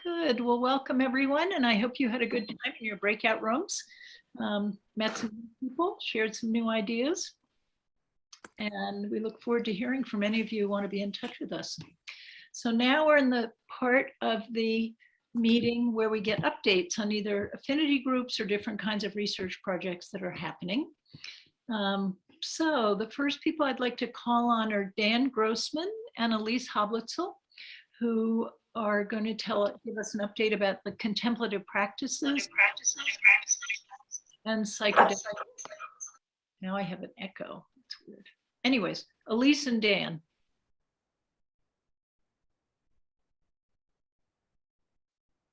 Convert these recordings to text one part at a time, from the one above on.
Good. Well, welcome everyone, and I hope you had a good time in your breakout rooms. Met some people, shared some new ideas, and we look forward to hearing from any of you who want to be in touch with us. So now we're in the part of the meeting where we get updates on either affinity groups or different kinds of research projects that are happening. So the first people I'd like to call on are Dan Grossman and Elise Hoblitzel, who are going to give us an update about the contemplative practices and psychedelic. Now I have an echo. It's weird. Anyways, Elise and Dan.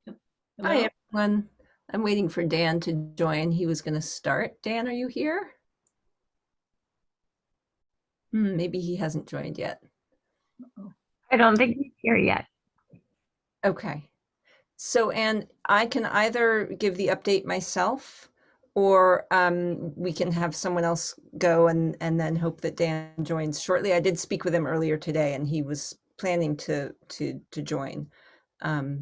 Hello? Hi, everyone. I'm waiting for Dan to join. He was going to start. Dan, are you here? Maybe he hasn't joined yet. I don't think he's here yet. Okay. So, Anne, I can either give the update myself, or we can have someone else go and then hope that Dan joins shortly. I did speak with him earlier today, and he was planning to join.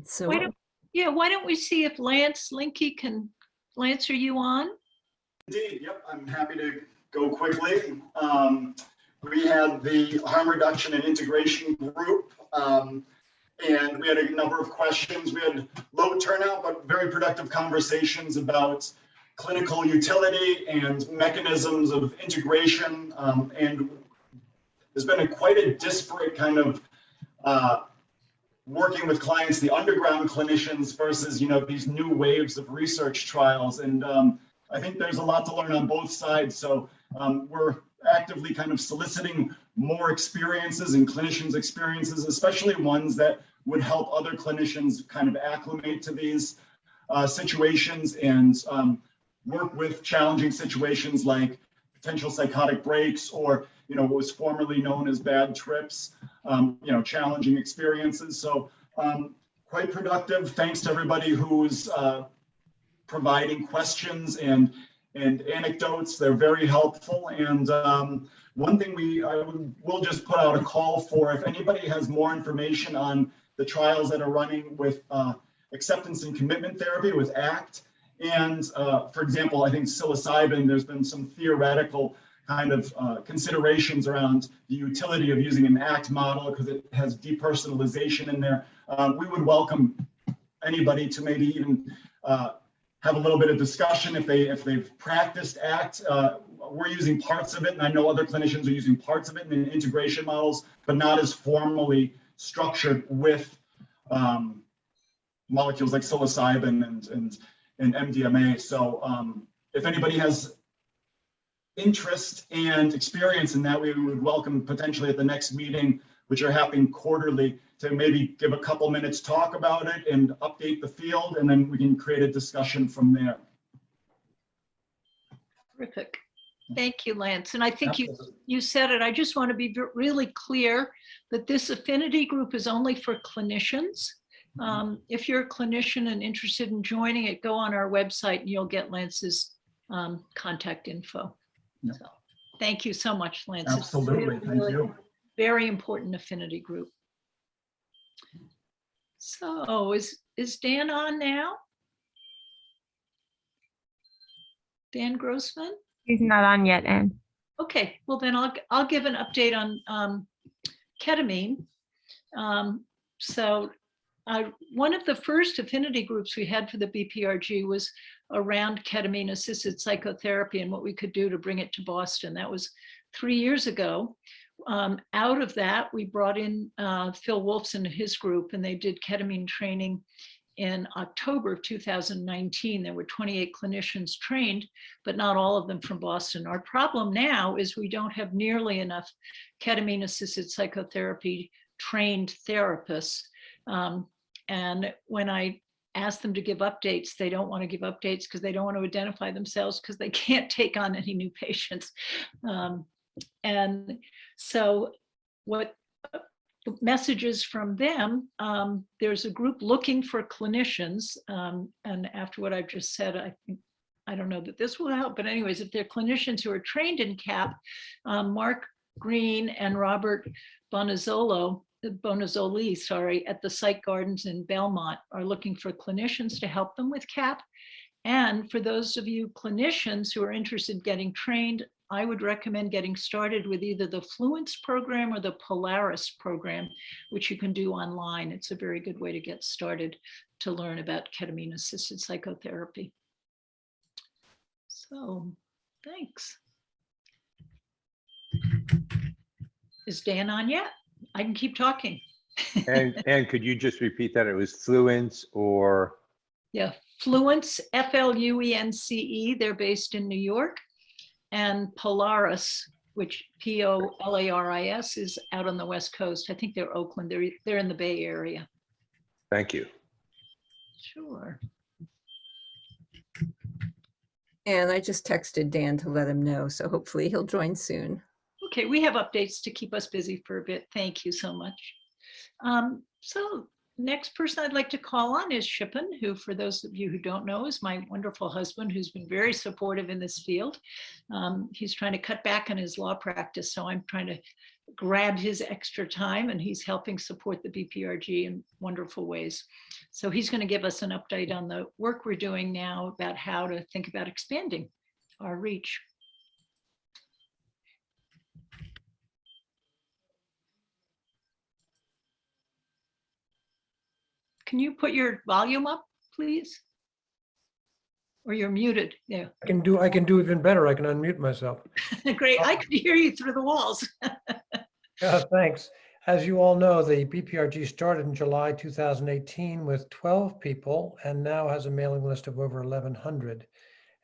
So why don't we see if Lance Linke can. Lance, are you on? Indeed, yep. I'm happy to go quickly. We had the harm reduction and integration group, and we had a number of questions. We had low turnout, but very productive conversations about clinical utility and mechanisms of integration. And there's been quite a disparate kind of working with clients, the underground clinicians versus, these new waves of research trials. And I think there's a lot to learn on both sides. So we're actively kind of soliciting more experiences and clinicians' experiences, especially ones that would help other clinicians kind of acclimate to these situations and work with challenging situations like potential psychotic breaks or, what was formerly known as bad trips, challenging experiences. So quite productive. Thanks to everybody who's providing questions and anecdotes. They're very helpful. And one thing we'll just put out a call for, if anybody has more information on the trials that are running with acceptance and commitment therapy with ACT. And for example, I think psilocybin, there's been some theoretical kind of considerations around the utility of using an ACT model because it has depersonalization in there. We would welcome anybody to maybe even have a little bit of discussion if they've practiced ACT. We're using parts of it, and I know other clinicians are using parts of it in integration models, but not as formally structured with molecules like psilocybin and MDMA. So if anybody has interest and experience in that, we would welcome potentially at the next meeting, which are happening quarterly, to maybe give a couple minutes talk about it and update the field, and then we can create a discussion from there. Terrific. Thank you, Lance. And I think you said it. I just want to be really clear that this affinity group is only for clinicians. If you're a clinician and interested in joining it, go on our website and you'll get Lance's contact info. Yep. So, thank you so much, Lance. Absolutely. It's really, thank you. Very important affinity group. So is Dan on now? Dan Grossman? He's not on yet, Anne. Okay, well then I'll give an update on ketamine. One of the first affinity groups we had for the BPRG was around ketamine assisted psychotherapy and what we could do to bring it to Boston. That was 3 years ago. Out of that, we brought in Phil Wolfson and his group, and they did ketamine training in October of 2019. There were 28 clinicians trained, but not all of them from Boston. Our problem now is we don't have nearly enough ketamine assisted psychotherapy trained therapists. And when I ask them to give updates, they don't want to give updates because they don't want to identify themselves because they can't take on any new patients. And so what messages from them, there's a group looking for clinicians. And after what I've just said, I don't know that this will help, but anyways, if they're clinicians who are trained in CAP, Mark Green and Robert Bonazzolo Bonazzoli, sorry, at the Site Gardens in Belmont are looking for clinicians to help them with CAP. And for those of you clinicians who are interested in getting trained, I would recommend getting started with either the Fluence program or the Polaris program, which you can do online. It's a very good way to get started to learn about ketamine-assisted psychotherapy. So, thanks. Is Dan on yet? I can keep talking. And could you just repeat that? It was Fluence or? Yeah, Fluence, F-L-U-E-N-C-E. They're based in New York. And Polaris, which P-O-L-A-R-I-S, is out on the West Coast. I think they're Oakland. They're in the Bay Area. Thank you. Sure. And I just texted Dan to let him know, so hopefully he'll join soon. Okay, we have updates to keep us busy for a bit. Thank you so much. So next person I'd like to call on is Shippen, who, for those of you who don't know, is my wonderful husband who's been very supportive in this field. He's trying to cut back on his law practice, so I'm trying to grab his extra time, and he's helping support the BPRG in wonderful ways. So he's going to give us an update on the work we're doing now about how to think about expanding our reach. Can you put your volume up, please? Or you're muted. Yeah. I can do even better. I can unmute myself. Great. I could hear you through the walls. Thanks. As you all know, the BPRG started in July 2018 with 12 people and now has a mailing list of over 1,100.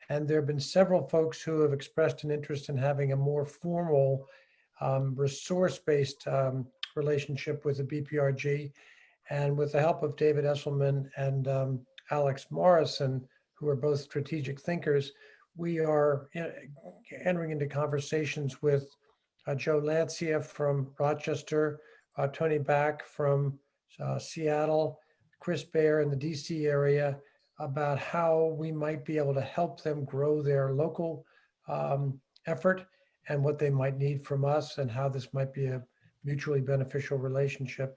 And there have been several folks who have expressed an interest in having a more formal resource-based relationship with the BPRG. And with the help of David Esselman and Alex Morrison, who are both strategic thinkers, we are entering into conversations with Joe Lancia from Rochester, Tony Back from Seattle, Chris Baer in the DC area, about how we might be able to help them grow their local effort and what they might need from us and how this might be a mutually beneficial relationship.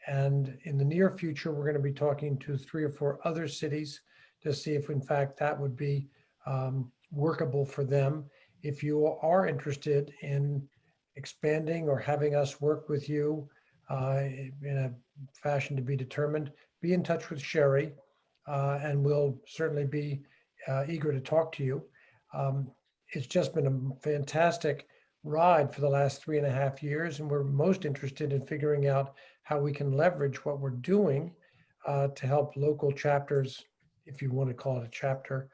And in the near future, we're going to be talking to 3 or 4 other cities to see if, in fact, that would be workable for them. If you are interested in expanding or having us work with you in a fashion to be determined, be in touch with Sherry, and we'll certainly be eager to talk to you. It's just been a fantastic ride for the last 3.5 years, and we're most interested in figuring out how we can leverage what we're doing to help local chapters, if you want to call it a chapter,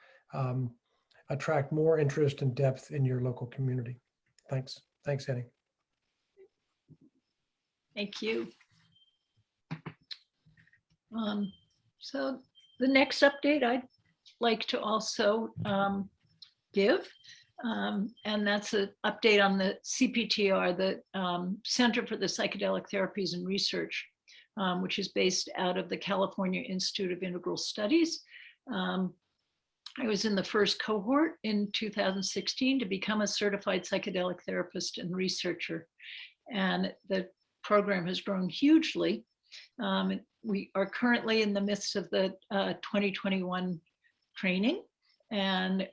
attract more interest and depth in your local community. Thanks. Thanks, Eddie. Thank you. So the next update I'd like to also give, and that's an update on the CPTR, the Center for the Psychedelic Therapies and Research, which is based out of the California Institute of Integral Studies. I was in the first cohort in 2016 to become a certified psychedelic therapist and researcher. And the program has grown hugely. We are currently in the midst of the 2021 training, and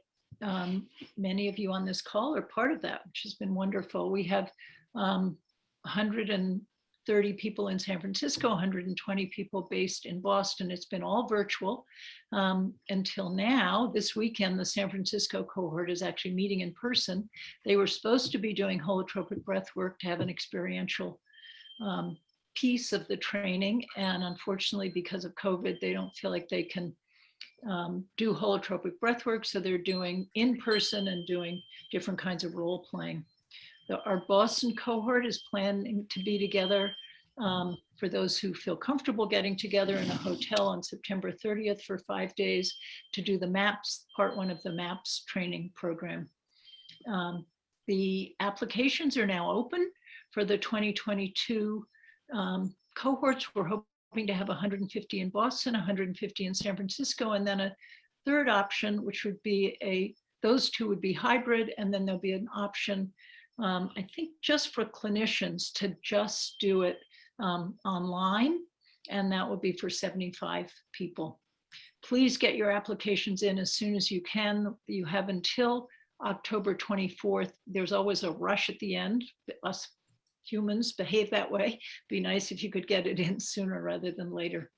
many of you on this call are part of that, which has been wonderful. We have 130 people in San Francisco, 120 people based in Boston. It's been all virtual until now. This weekend, the San Francisco cohort is actually meeting in person. They were supposed to be doing holotropic breath work to have an experiential piece of the training. And unfortunately, because of COVID, they don't feel like they can do holotropic breath work. So they're doing in person and doing different kinds of role playing. Our Boston cohort is planning to be together for those who feel comfortable getting together in a hotel on September 30th for 5 days to do the MAPS, part 1 of the MAPS training program. The applications are now open for the 2022 cohorts. We're hoping to have 150 in Boston, 150 in San Francisco, and then a third option, which would be those 2 would be hybrid, and then there'll be an option, I think just for clinicians to just do it online, and that will be for 75 people. Please get your applications in as soon as you can. You have until October 24th. There's always a rush at the end. Us humans behave that way. Be nice if you could get it in sooner rather than later.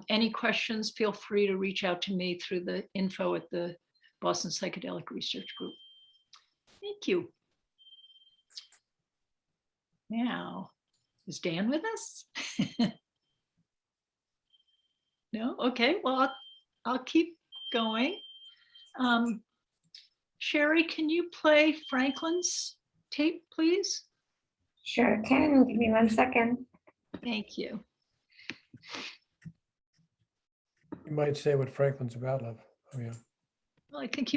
Any questions, feel free to reach out to me through the info at the Boston Psychedelic Research Group. Thank you. Now, is Dan with us? No? Okay, well, I'll keep going. Sherry, can you play Franklin's tape, please? Sure can. Give me 1 second. Thank you. You might say what Franklin's about, love. Oh, yeah. Well, I think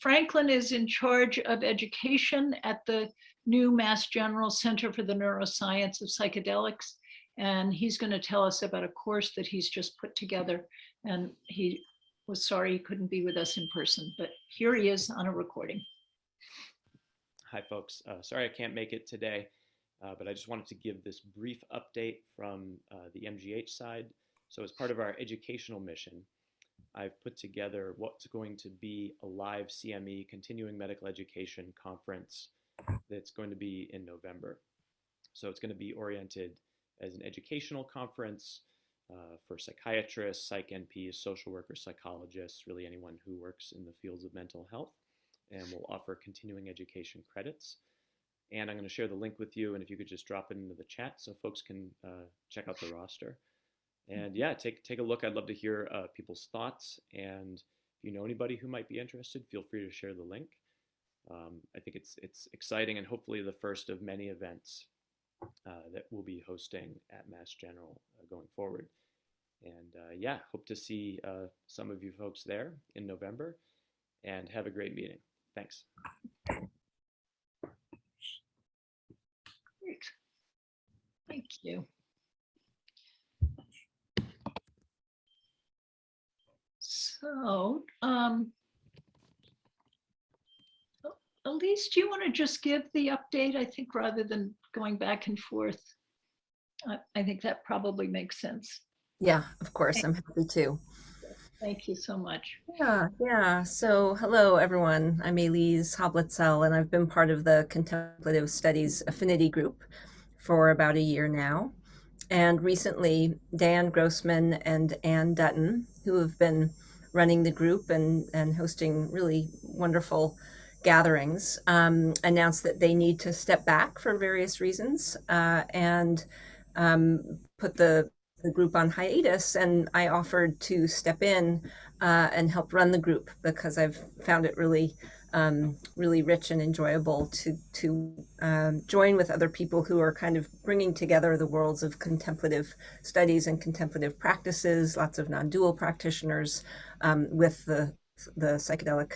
Franklin is in charge of education at the new Mass General Center for the Neuroscience of Psychedelics. And he's going to tell us about a course that he's just put together. And he was sorry he couldn't be with us in person, but here he is on a recording. Hi, folks. Sorry I can't make it today, but I just wanted to give this brief update from the MGH side. So as part of our educational mission, I've put together what's going to be a live CME, continuing medical education conference that's going to be in November. So it's going to be oriented as an educational conference for psychiatrists, psych NPs, social workers, psychologists, really anyone who works in the fields of mental health. And we'll offer continuing education credits. And I'm going to share the link with you, and if you could just drop it into the chat so folks can check out the roster. And yeah, take a look. I'd love to hear people's thoughts. And if you know anybody who might be interested, feel free to share the link. I think it's exciting and hopefully the first of many events that we'll be hosting at Mass General going forward. And yeah, hope to see some of you folks there in November, and have a great meeting. Thanks. Great. Thank you. So, Elise, do you want to just give the update? I think rather than going back and forth, I think that probably makes sense. Yeah, of course, I'm happy to. Thank you so much. Yeah. So hello, everyone. I'm Elise Hoblitzel, and I've been part of the Contemplative Studies Affinity Group for about a year now. And recently, Dan Grossman and Ann Dutton, who have been running the group and hosting really wonderful gatherings, announced that they need to step back for various reasons and put the group on hiatus. And I offered to step in and help run the group because I've found it really really rich and enjoyable to join with other people who are kind of bringing together the worlds of contemplative studies and contemplative practices, lots of non-dual practitioners with the psychedelic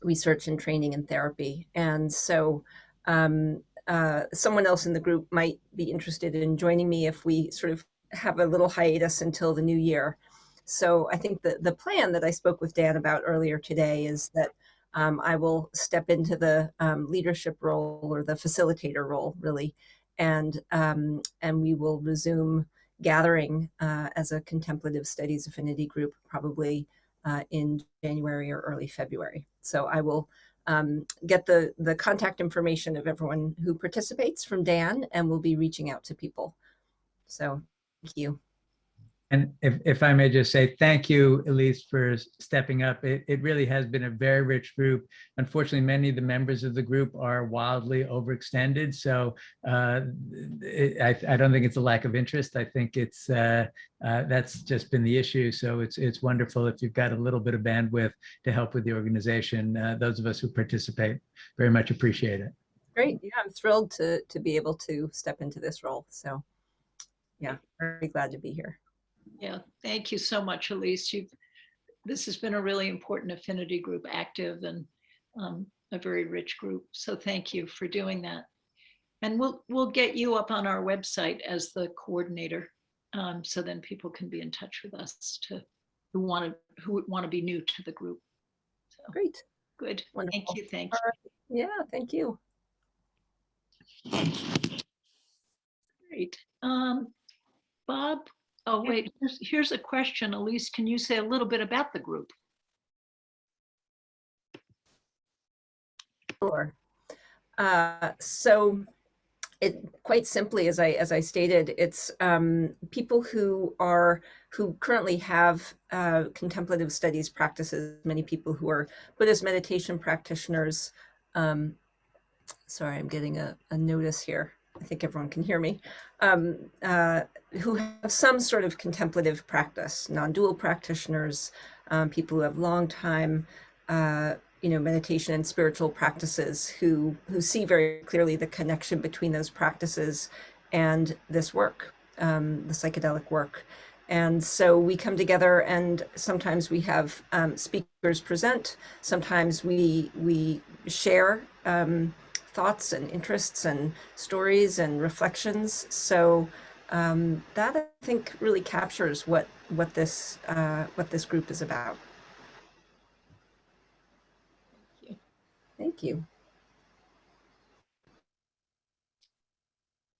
research and training and therapy. And so someone else in the group might be interested in joining me if we sort of have a little hiatus until the new year. So I think the plan that I spoke with Dan about earlier today is that I will step into the leadership role or the facilitator role, really, and we will resume gathering as a contemplative studies affinity group probably in January or early February. So I will get the contact information of everyone who participates from Dan, and we'll be reaching out to people. So thank you. And if I may just say thank you, Elise, for stepping up. It really has been a very rich group. Unfortunately, many of the members of the group are wildly overextended. So I don't think it's a lack of interest. I think it's that's just been the issue. So it's wonderful if you've got a little bit of bandwidth to help with the organization. Those of us who participate very much appreciate it. Great. Yeah, I'm thrilled to be able to step into this role. So yeah, very glad to be here. Yeah, thank you so much, Elise. This has been a really important affinity group, active and a very rich group. So thank you for doing that. And we'll get you up on our website as the coordinator, so then people can be in touch with us who want to be new to the group. So, great. Good. Wonderful. Thank you. Thank you. Yeah, thank you. right. Bob, oh wait, here's a question. Elise, can you say a little bit about the group? Sure. So it quite simply, as I stated, it's people who currently have contemplative studies practices. Many people who are Buddhist meditation practitioners. Sorry, I'm getting a notice here. I think everyone can hear me. Who have some sort of contemplative practice, non-dual practitioners, people who have long time meditation and spiritual practices who see very clearly the connection between those practices and this work, the psychedelic work. And so we come together, and sometimes we have speakers present. Sometimes we share thoughts and interests and stories and reflections. So that, I think, really captures what this group is about. Thank you.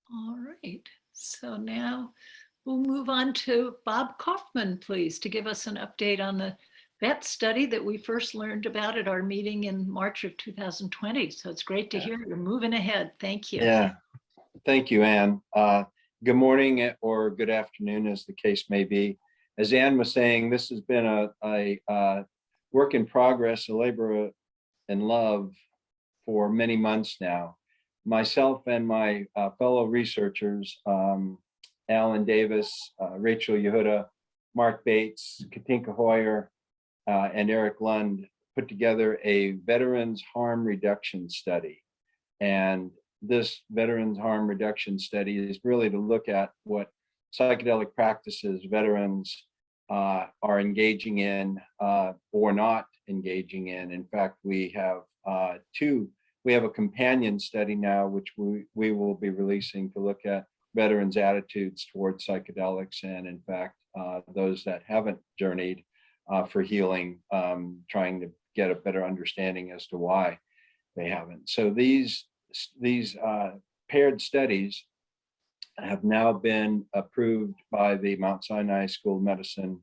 All right, so now we'll move on to Bob Kaufman, please, to give us an update on the VET study that we first learned about at our meeting in March of 2020. So it's great to hear you're moving ahead. Thank you. Yeah, thank you, Anne. Good morning or good afternoon, as the case may be. As Anne was saying, this has been a work in progress, a labor and love for many months now. Myself and my fellow researchers, Alan Davis, Rachel Yehuda, Mark Bates, Katinka Hoyer, and Eric Lund put together a veterans harm reduction study. And this veterans harm reduction study is really to look at what psychedelic practices veterans are engaging in or not engaging in. In fact, we have we have a companion study now, which we will be releasing to look at veterans' attitudes towards psychedelics, and in fact, those that haven't journeyed for healing, trying to get a better understanding as to why they haven't. So these paired studies have now been approved by the Mount Sinai School of Medicine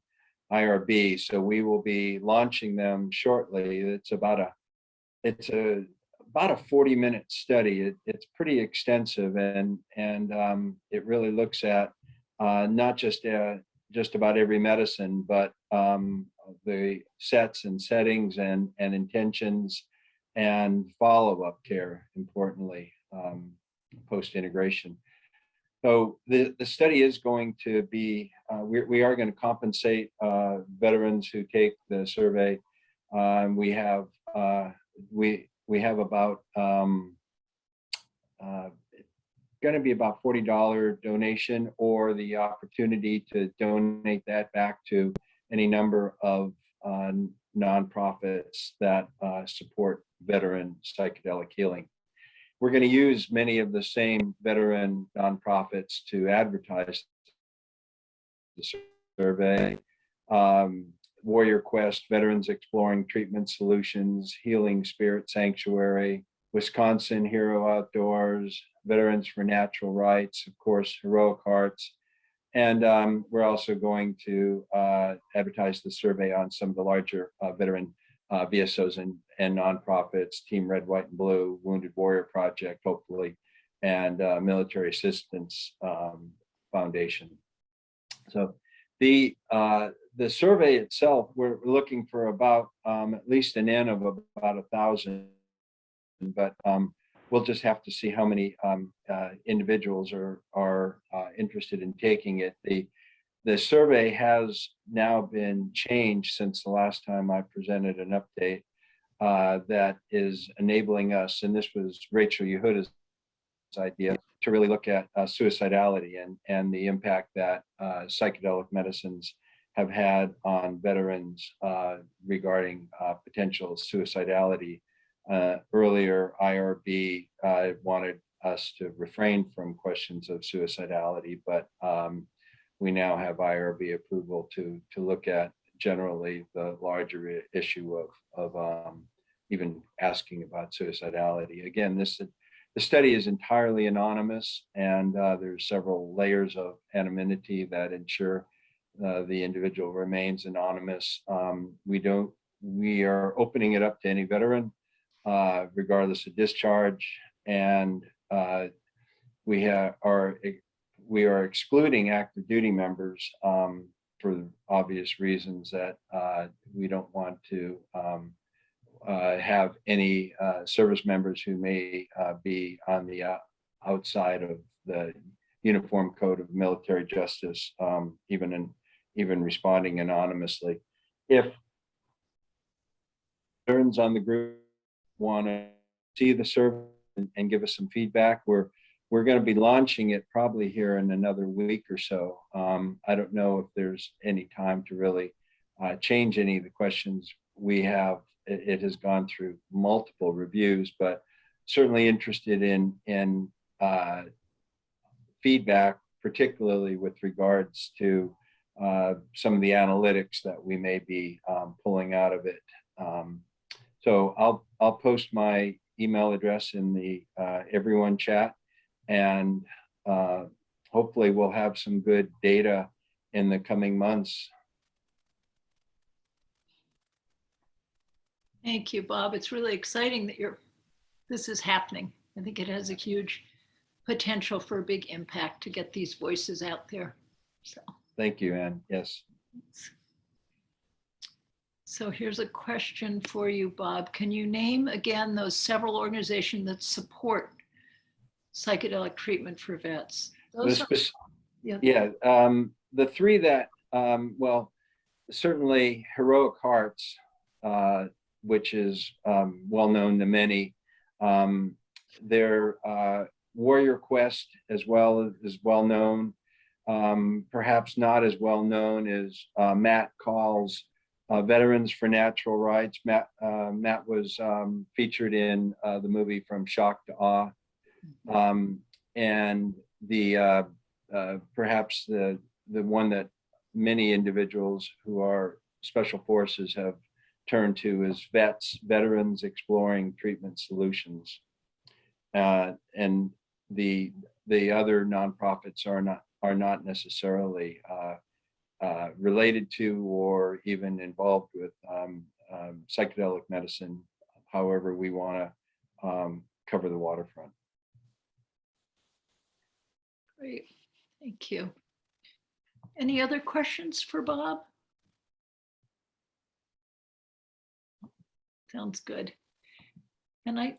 IRB. So we will be launching them shortly. It's about a 40-minute study. It's pretty extensive, and it really looks at not just about every medicine, but the sets and settings and intentions and follow-up care, importantly, post-integration. So the study is going to be, we are going to compensate veterans who take the survey. We have about going to be about $40 donation, or the opportunity to donate that back to any number of nonprofits that support veteran psychedelic healing. We're going to use many of the same veteran nonprofits to advertise the survey. Warrior Quest, Veterans Exploring Treatment Solutions, Healing Spirit Sanctuary, Wisconsin Hero Outdoors, Veterans for Natural Rights, of course, Heroic Hearts. And we're also going to advertise the survey on some of the larger veteran VSOs and nonprofits, Team Red, White, and Blue, Wounded Warrior Project, hopefully, and Military Assistance Foundation. So the survey itself, we're looking for about at least an N of about 1,000, but we'll just have to see how many individuals are interested in taking it. The survey has now been changed since the last time I presented an update that is enabling us, and this was Rachel Yehuda's idea, to really look at suicidality and the impact that psychedelic medicines have had on veterans regarding potential suicidality. Earlier, IRB wanted us to refrain from questions of suicidality, but we now have IRB approval to look at generally the larger issue of even asking about suicidality. Again, this the study is entirely anonymous, and there's several layers of anonymity that ensure the individual remains anonymous. We are opening it up to any veteran, regardless of discharge, and we are excluding active duty members for obvious reasons that we don't want to have any service members who may be on the outside of the Uniform Code of Military Justice, even responding anonymously. If veterans on the group want to see the survey and give us some feedback, we're going to be launching it probably here in another week or so. I don't know if there's any time to really change any of the questions we have. It has gone through multiple reviews, but certainly interested in feedback, particularly with regards to some of the analytics that we may be pulling out of it. So I'll post my email address in the everyone chat, and hopefully we'll have some good data in the coming months. Thank you, Bob. It's really exciting that this is happening. I think it has a huge potential for a big impact to get these voices out there. So. Thank you, Ann. Yes. So here's a question for you, Bob. Can you name again those several organizations that support psychedelic treatment for vets? The three that, well, certainly Heroic Hearts, which is well known to many. Their Warrior Quest as well is well known. Perhaps not as well known as Matt Call's Veterans for Natural Rights. Matt was featured in the movie From Shock to Awe. And the perhaps the one that many individuals who are special forces have turned to is Veterans Exploring Treatment Solutions. And the other nonprofits are not necessarily related to or even involved with psychedelic medicine, however we want to cover the waterfront. Great, thank you. Any other questions for Bob? Sounds good. And I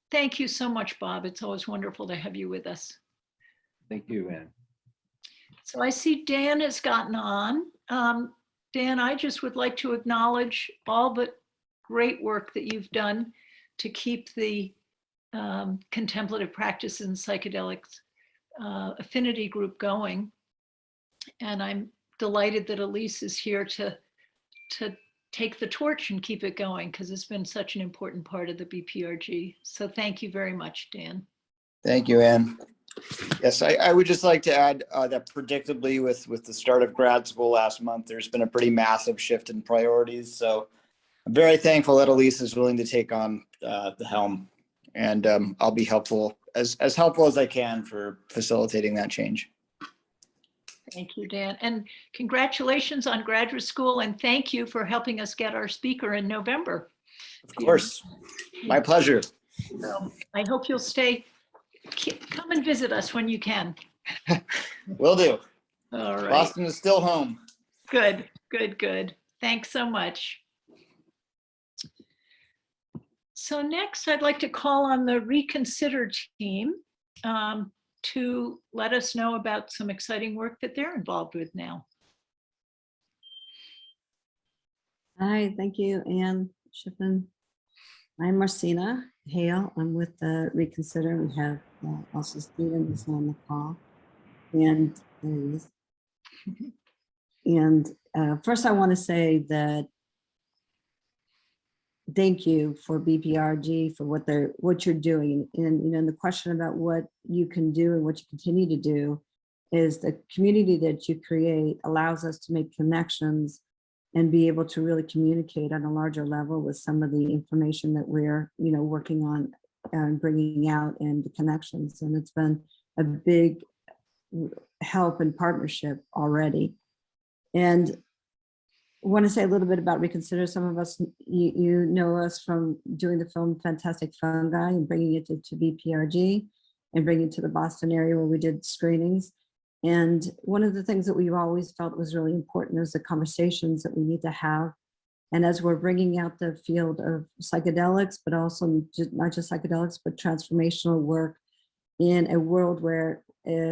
thank you so much, Bob. It's always wonderful to have you with us. Thank you, Ann. So I see Dan has gotten on. Dan, I just would like to acknowledge all the great work that you've done to keep the contemplative practice in psychedelics affinity group going. And I'm delighted that Elise is here to take the torch and keep it going, because it's been such an important part of the BPRG. So thank you very much, Dan. Thank you, Ann. Yes, I would just like to add that predictably with the start of grad school last month, there's been a pretty massive shift in priorities. So I'm very thankful that Elise is willing to take on the helm, and I'll be helpful, as helpful as I can for facilitating that change. Thank you, Dan. And congratulations on graduate school, and thank you for helping us get our speaker in November. Of course, my pleasure. So I hope you'll come and visit us when you can. Will do. All right. Boston is still home. Good, good, good. Thanks so much. So next, I'd like to call on the Reconsider team to let us know about some exciting work that they're involved with now. Hi, thank you, Ann Shippen. I'm Marcina Hale. I'm with the Reconsider. We have also Stephen on the call. And first I want to say that thank you for BPRG for what you're doing. And the question about what you can do and what you continue to do is the community that you create allows us to make connections and be able to really communicate on a larger level with some of the information that we're working on bringing out and the connections. And it's been a big help and partnership already. And I want to say a little bit about Reconsider. Some of us, you know us from doing the film Fantastic Fungi and bringing it to BPRG and bringing it to the Boston area where we did screenings. And one of the things that we've always felt was really important is the conversations that we need to have. And as we're bringing out the field of psychedelics, but also not just psychedelics, but transformational work in a world where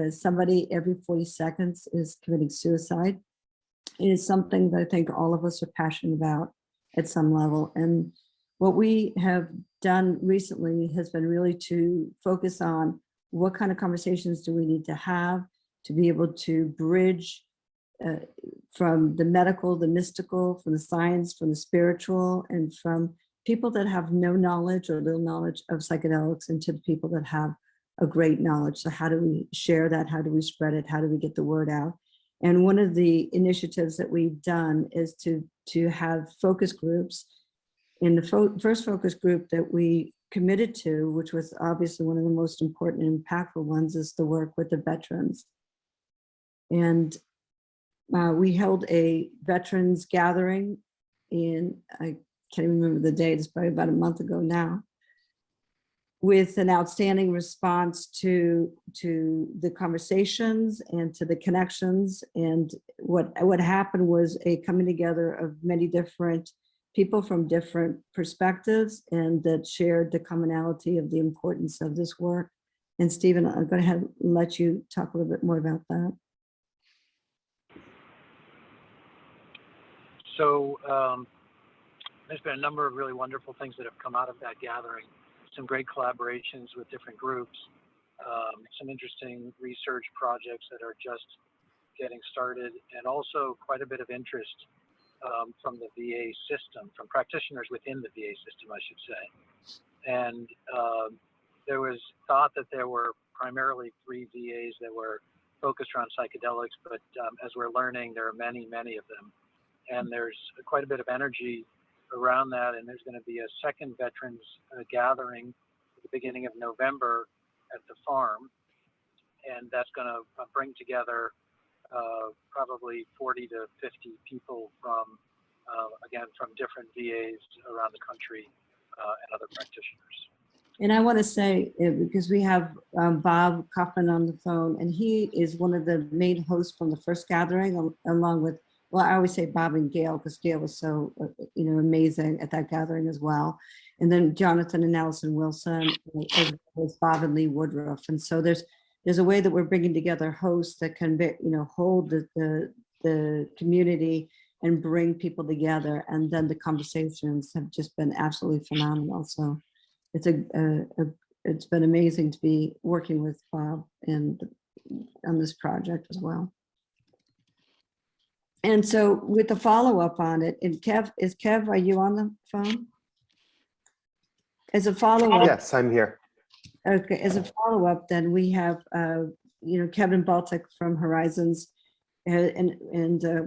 somebody every 40 seconds is committing suicide, it is something that I think all of us are passionate about at some level. And what we have done recently has been really to focus on what kind of conversations do we need to have to be able to bridge from the medical, the mystical, from the science, from the spiritual, and from people that have no knowledge or little knowledge of psychedelics into the people that have a great knowledge. So how do we share that? How do we spread it? How do we get the word out? And one of the initiatives that we've done is to have focus groups. In the first focus group that we committed to, which was obviously one of the most important and impactful ones, is the work with the veterans. And we held a veterans gathering in, I can't even remember the date, it's probably about a month ago now, with an outstanding response to the conversations and to the connections. And what happened was a coming together of many different people from different perspectives and that shared the commonality of the importance of this work. And Stephen, I'm going to let you talk a little bit more about that. So there's been a number of really wonderful things that have come out of that gathering. Some great collaborations with different groups, some interesting research projects that are just getting started, and also quite a bit of interest from the VA system, from practitioners within the VA system, I should say. And there was thought that there were primarily 3 VAs that were focused around psychedelics, but as we're learning, there are many, many of them. And there's quite a bit of energy around that, and there's going to be a second veterans gathering at the beginning of November at the farm, and that's going to bring together probably 40 to 50 people from, again, from different VAs around the country and other practitioners. And I want to say, because we have Bob Kaufman on the phone, and he is one of the main hosts from the first gathering, along with, well, I always say Bob and Gail, because Gail was so, amazing at that gathering as well. And then Jonathan and Allison Wilson, as well as Bob and Lee Woodruff. And so there's a way that we're bringing together hosts that can, hold the community and bring people together. And then the conversations have just been absolutely phenomenal. So it's it's been amazing to be working with Bob and on this project as well. And so with the follow-up on it, and Kev, are you on the phone? As a follow-up. Yes, I'm here. Okay, as a follow-up, then we have, Kevin Baltic from Horizons, and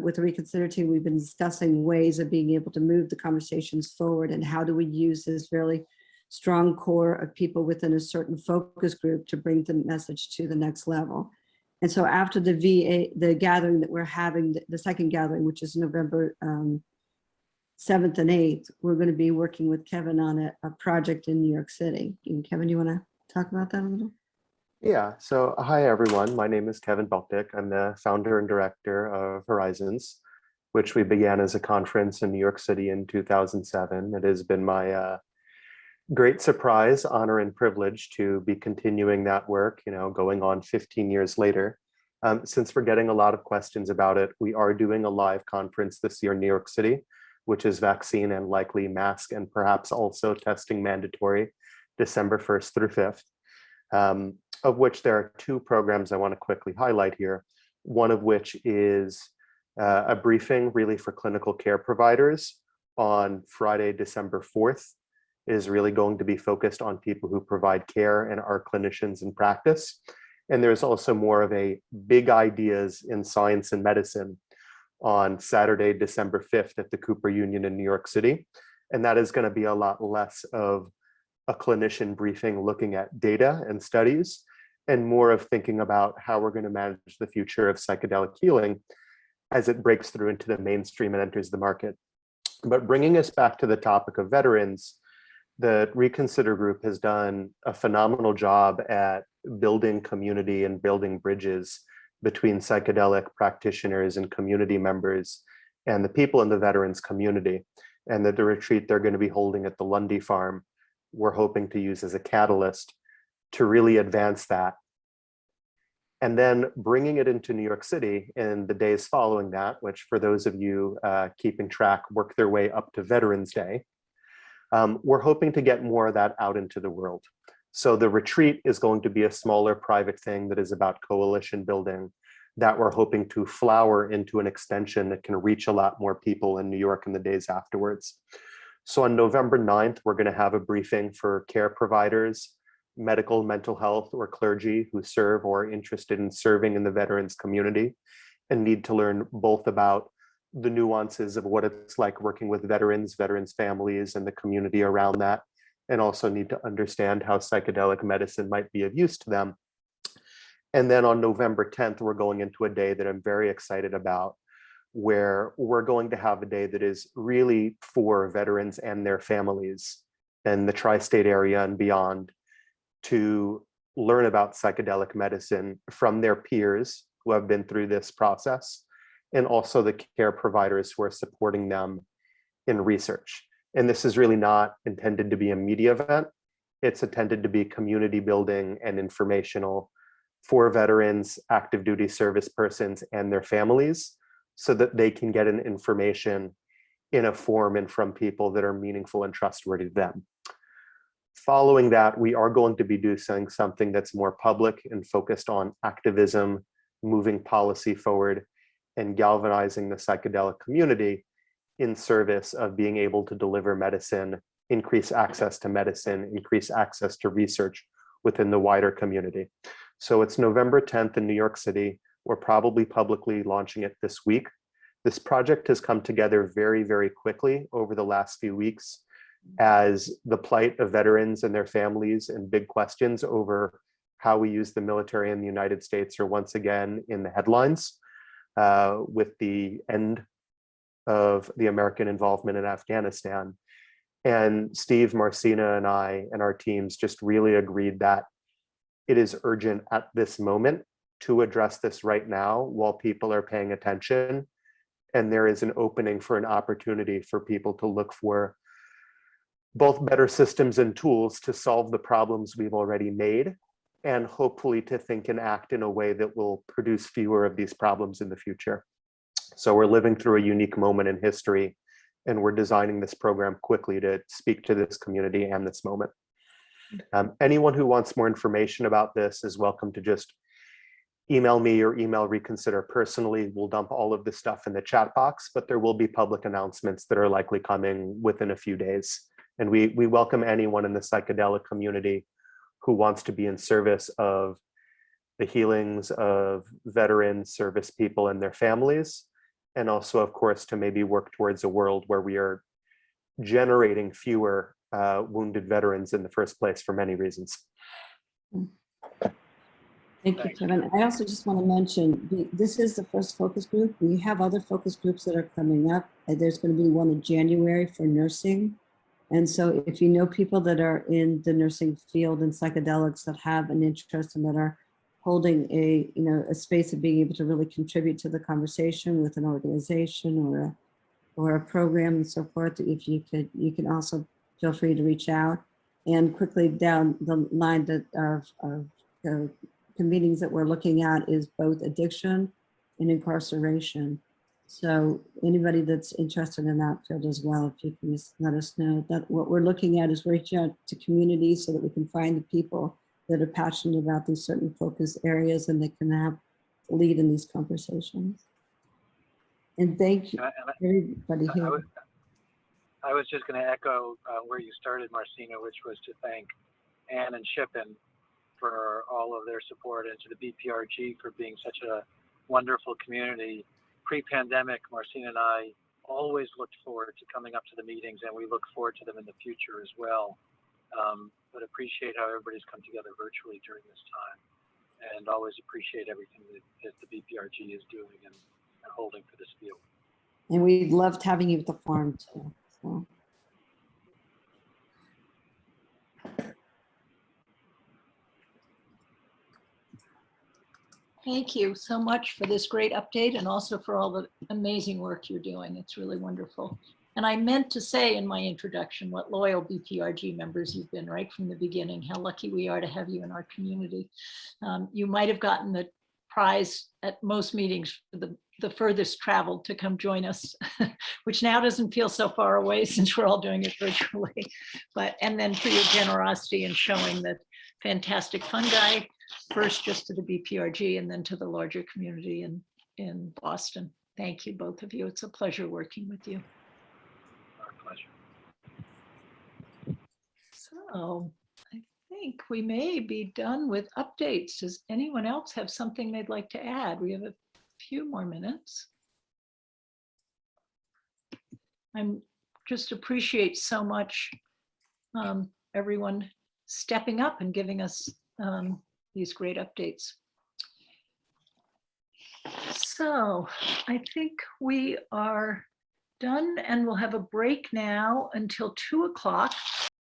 with the Reconsider team, we've been discussing ways of being able to move the conversations forward, and how do we use this really strong core of people within a certain focus group to bring the message to the next level. And so after the the gathering that we're having, the second gathering, which is November 7th and 8th, we're going to be working with Kevin on a project in New York City. Kevin, you want to talk about that a little? Yeah, so hi everyone. My name is Kevin Baltic. I'm the founder and director of Horizons, which we began as a conference in New York City in 2007. It has been my great surprise, honor, and privilege to be continuing that work, going on 15 years later. Since we're getting a lot of questions about it, we are doing a live conference this year in New York City, which is vaccine and likely mask and perhaps also testing mandatory, December 1st through 5th, of which there are 2 programs I want to quickly highlight here. One of which is a briefing really for clinical care providers on Friday, December 4th. Is really going to be focused on people who provide care and are clinicians in practice. And there's also more of a big ideas in science and medicine on Saturday, December 5th at the Cooper Union in New York City. And that is going to be a lot less of a clinician briefing looking at data and studies, and more of thinking about how we're going to manage the future of psychedelic healing as it breaks through into the mainstream and enters the market. But bringing us back to the topic of veterans, the Reconsider group has done a phenomenal job at building community and building bridges between psychedelic practitioners and community members and the people in the veterans community. And that the retreat they're going to be holding at the Lundy Farm, we're hoping to use as a catalyst to really advance that. And then bringing it into New York City in the days following that, which for those of you keeping track, work their way up to Veterans Day. We're hoping to get more of that out into the world. So the retreat is going to be a smaller private thing that is about coalition building that we're hoping to flower into an extension that can reach a lot more people in New York in the days afterwards. So on November 9th, we're going to have a briefing for care providers, medical, mental health, or clergy who serve or are interested in serving in the veterans community and need to learn both about the nuances of what it's like working with veterans, veterans families, and the community around that, and also need to understand how psychedelic medicine might be of use to them. And then on November 10th, we're going into a day that I'm very excited about, where we're going to have a day that is really for veterans and their families in the tri-state area and beyond to learn about psychedelic medicine from their peers who have been through this process, and also the care providers who are supporting them in research. And this is really not intended to be a media event. It's intended to be community building and informational for veterans, active duty service persons, and their families, so that they can get an information in a form and from people that are meaningful and trustworthy to them. Following that, we are going to be doing something that's more public and focused on activism, moving policy forward, and galvanizing the psychedelic community in service of being able to deliver medicine, increase access to medicine, increase access to research within the wider community. So it's November 10th in New York City. We're probably publicly launching it this week. This project has come together very, very quickly over the last few weeks as the plight of veterans and their families and big questions over how we use the military in the United States are once again in the headlines with the end of the American involvement in Afghanistan. And Steve, Marcina, and I and our teams just really agreed that it is urgent at this moment to address this right now while people are paying attention. And there is an opening for an opportunity for people to look for both better systems and tools to solve the problems we've already made, and hopefully to think and act in a way that will produce fewer of these problems in the future. So we're living through a unique moment in history, and we're designing this program quickly to speak to this community and this moment. Anyone who wants more information about this is welcome to just email me or email Reconsider personally. We'll dump all of this stuff in the chat box, but there will be public announcements that are likely coming within a few days. And we welcome anyone in the psychedelic community who wants to be in service of the healings of veteran service people and their families, and also, of course, to maybe work towards a world where we are generating fewer wounded veterans in the first place for many reasons. Thank you, Kevin. I also just want to mention, this is the first focus group. We have other focus groups that are coming up. There's going to be one in January for nursing. And so if you know people that are in the nursing field and psychedelics that have an interest and that are holding a space of being able to really contribute to the conversation with an organization or a program and so forth, if you could, you can also feel free to reach out. And quickly down the line of the meetings that we're looking at is both addiction and incarceration. So anybody that's interested in that field as well, if you can just let us know. That what we're looking at is reaching out to communities so that we can find the people that are passionate about these certain focus areas and they can have lead in these conversations. And thank you, everybody here. I was just going to echo where you started, Marcina, which was to thank Ann and Shippen for all of their support, and to the BPRG for being such a wonderful community. Pre-pandemic, Marcina and I always looked forward to coming up to the meetings, and we look forward to them in the future as well. but appreciate how everybody's come together virtually during this time, and always appreciate everything that the BPRG is doing and holding for this field. And we loved having you at the farm too. So. Thank you so much for this great update and also for all the amazing work you're doing. It's really wonderful. And I meant to say in my introduction what loyal BPRG members you've been right from the beginning, how lucky we are to have you in our community. You might have gotten the prize at most meetings for the furthest traveled to come join us, which now doesn't feel so far away since we're all doing it virtually. And then for your generosity in showing that fantastic fungi, first just to the BPRG and then to the larger community in Boston. Thank you, both of you. It's a pleasure working with you. Our pleasure. So I think we may be done with updates. Does anyone else have something they'd like to add? We have a few more minutes. I'm just appreciate so much everyone stepping up and giving us these great updates. So I think we are done and we'll have a break now until 2 o'clock.